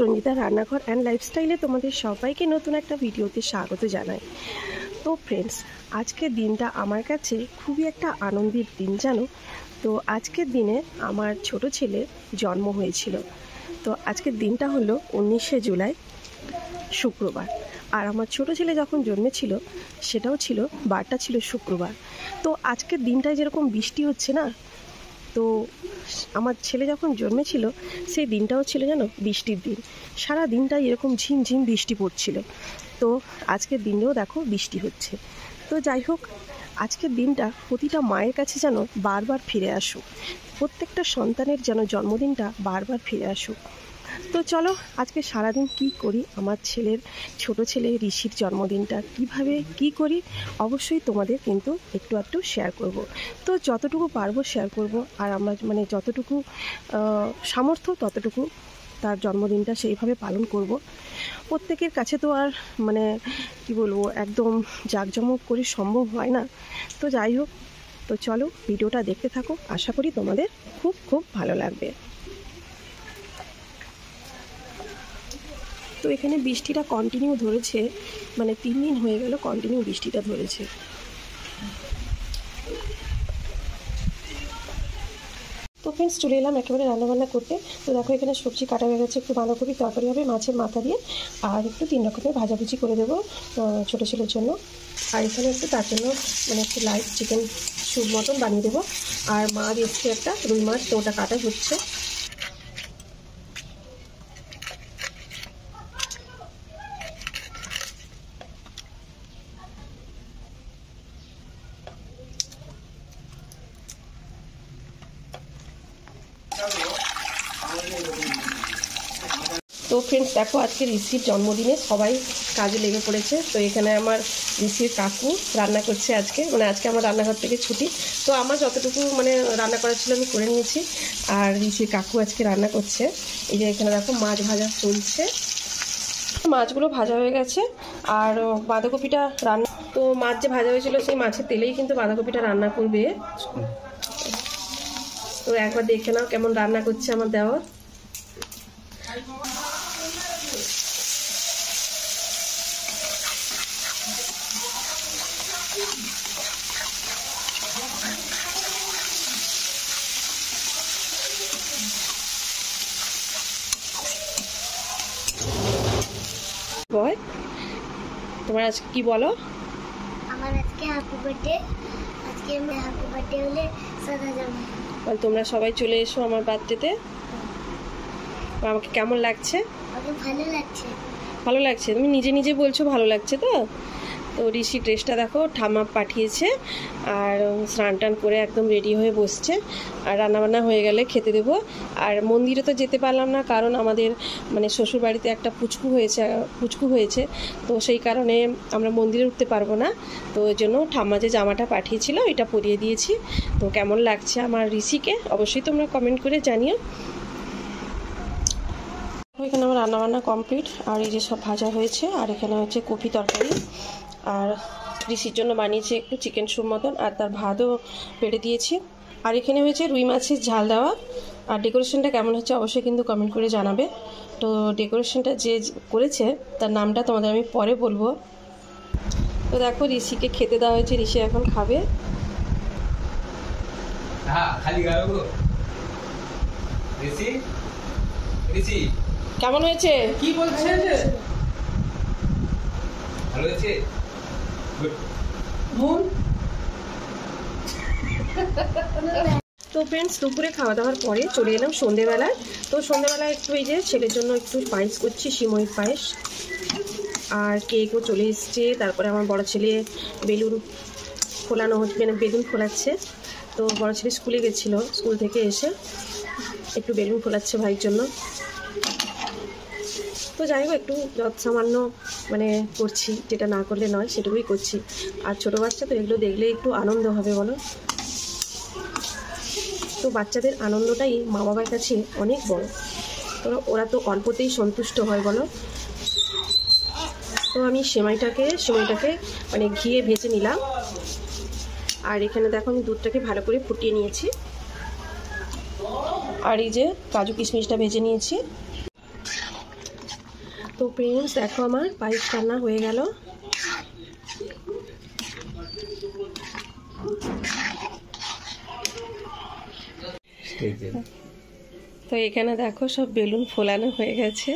রঞ্জিতা রান্নাঘর অ্যান্ড লাইফস্টাইলে তোমাদের সবাইকে নতুন একটা ভিডিওতে স্বাগত জানাই। তো ফ্রেন্ডস, আজকের দিনটা আমার কাছে খুবই একটা আনন্দের দিন জানো। তো আজকের দিনে আমার ছোট ছেলে জন্ম হয়েছিল। তো আজকের দিনটা হলো 19শে জুলাই, শুক্রবার। আর আমার ছোট ছেলে যখন জন্মেছিল সেটাও ছিল, বারটা ছিল শুক্রবার। তো আজকের দিনটায় যেরকম বৃষ্টি হচ্ছে না, তো আমার ছেলে যখন জন্মেছিল সেই দিনটাও ছিল যেন বৃষ্টির দিন। সারা দিনটাই এরকম ঝিমঝিম বৃষ্টি পড়ছিল। তো আজকের দিনেও দেখো বৃষ্টি হচ্ছে। তো যাই হোক, আজকের দিনটা প্রতিটা মায়ের কাছে যেন বারবার ফিরে আসুক, প্রত্যেকটা সন্তানের যেন জন্মদিনটা বারবার ফিরে আসুক। তো চলো আজকে সারাদিন কি করি, আমার ছেলের, ছোট ছেলে ঋষির জন্মদিনটা কিভাবে কি করি অবশ্যই তোমাদের কিন্তু একটু শেয়ার করব। তো যতটুকু পারবো শেয়ার করব। আর আমরা যতটুকু সামর্থ্য ততটুকু তার জন্মদিনটা সেইভাবে পালন করব। প্রত্যেকের কাছে তো আর কি বলবো, একদম জাঁকজমক করে সম্ভব হয় না। তো যাই হোক, তো চলো ভিডিওটা দেখতে থাকো, আশা করি তোমাদের খুব খুব ভালো লাগবে। তো এখানে বৃষ্টিটা কন্টিনিউ ধরেছে, 3 দিন হয়ে গেল কন্টিনিউ বৃষ্টিটা ধরেছে। তো ফ্রেন্ডস, চলে এলাম একেবারে রান্নাবান্না করতে। তো দেখো এখানে সবজি কাটা হয়ে গেছে, একটু বাঁধাকপি তরকারি হবে মাছের মাথা দিয়ে, আর একটু 3 রকমের ভাজাভুজি করে দেবো ছোটো ছেলের জন্য। আর এখানে একটু তার জন্য একটু লাইট চিকেন স্যুপ মতন বানিয়ে দেবো। আর মাছ এসছে একটা রুই মাছ, তো ওটা কাটা হচ্ছে। তো ফ্রেন্ডস দেখো, আজকে ঋষির জন্মদিনে সবাই কাজে লেগে পড়েছে। তো এখানে আমার ঋষির কাকু রান্না করছে আজকে, আজকে আমার রান্নাঘর থেকে ছুটি। তো আমার যতটুকু রান্না করার ছিল আমি করে নিয়েছি, আর ঋষির কাকু আজকে রান্না করছে। এই যে এখানে দেখো মাছ ভাজা চলছে, মাছগুলো ভাজা হয়ে গেছে। আর বাঁধাকপিটা রান্না, তো মাছ যে ভাজা হয়েছিল সেই মাছের তেলেই কিন্তু বাঁধাকপিটা রান্না করবে। তো একবার দেখে নাও কেমন রান্না করছে আমার দেওয়ার। তোমার আজকে কি বলো? আমার আজকে হ্যাপি বার্থডে। আজকে আমি হ্যাপি বার্থডে হলে সাদা জামা। বল তোমরা সবাই চলে এসো আমার বার্থডেতে। আমাকে কেমন লাগছে? আমাকে ভালো লাগছে। ভালো লাগছে? তুমি নিজে নিজে বলছো ভালো লাগছে তো? তো ঋষি ড্রেসটা দেখো ঠাম্মা পাঠিয়েছে, আর স্নান টান করে একদম রেডি হয়ে বসছে। আর রান্নাবান্না হয়ে গেলে খেতে দেবো। আর মন্দিরে তো যেতে পারলাম না, কারণ আমাদের শ্বশুর বাড়িতে একটা পুচকু হয়েছে। তো সেই কারণে আমরা মন্দিরে উঠতে পারবো না। তো ওই জন্য ঠাম্মা যে জামাটা পাঠিয়েছিল এটা পরিয়ে দিয়েছি। তো কেমন লাগছে আমার ঋষিকে অবশ্যই তোমরা কমেন্ট করে জানিও। এখানে আমার রান্নাবান্না কমপ্লিট, আর এই যে সব ভাজা হয়েছে। আর এখানে হচ্ছে কপি তরকারি, আর ঋষির জন্য বানিয়েছি একটু চিকেন স্যুপ মতন, আর তার ভাতও বেড়ে দিয়েছি। আর এখানে হয়েছে রুই মাছের ঝাল দেওয়া। আর ডেকোরেশনটা কেমন হচ্ছে অবশ্যই কিন্তু কমেন্ট করে জানাবে। তো ডেকোরেশনটা যে করেছে তার নামটা তোমাদের আমি পরে বলবো। তো দেখো ঋষিকে খেতে দেওয়া হয়েছে, ঋষি এখন খাবে। কেমন হয়েছে? কি বলছে? ভালো হয়েছে। তো ফ্রেন্ডস, দুপুরে খাওয়া দাওয়ার পরে চলে এলাম সন্ধেবেলায়। তো সন্ধেবেলায় একটু এই যে ছেলের জন্য একটু পায়েস করছি, সিমইয়ের পায়েস। আর কেকও চলে এসছে। তারপরে আমার বড় ছেলে বেলুন ফোলানো হচ্ছে, বেলুন ফোলাচ্ছে। তো বড় ছেলে স্কুলে গেছিলো, স্কুল থেকে এসে একটু বেলুন ফোলাচ্ছে ভাইয়ের জন্য। তো যাই হোক, একটু সামান্য করছি, যেটা না করলে নয় সেটুকুই করছি। আর ছোটো বাচ্চা তো এগুলো দেখলে একটু আনন্দ হবে বলো। তো বাচ্চাদের আনন্দটাই মা বাবার কাছে অনেক বড়। তো ওরা তো অল্পতেই সন্তুষ্ট হয় বলো। তো আমি সেমাইটাকে ঘিয়ে ভেজে নিলাম। আর এখানে দেখো আমি দুধটাকে ভালো করে ফুটিয়ে নিয়েছি। আর এই যে কাজু কিশমিশটা ভেজে নিয়েছি। তো ফ্রেন্ডস দেখো আমার পায়েস রান্না হয়ে গেল। তো এখানে দেখো সব বেলুন ফোলানো হয়ে গেছে।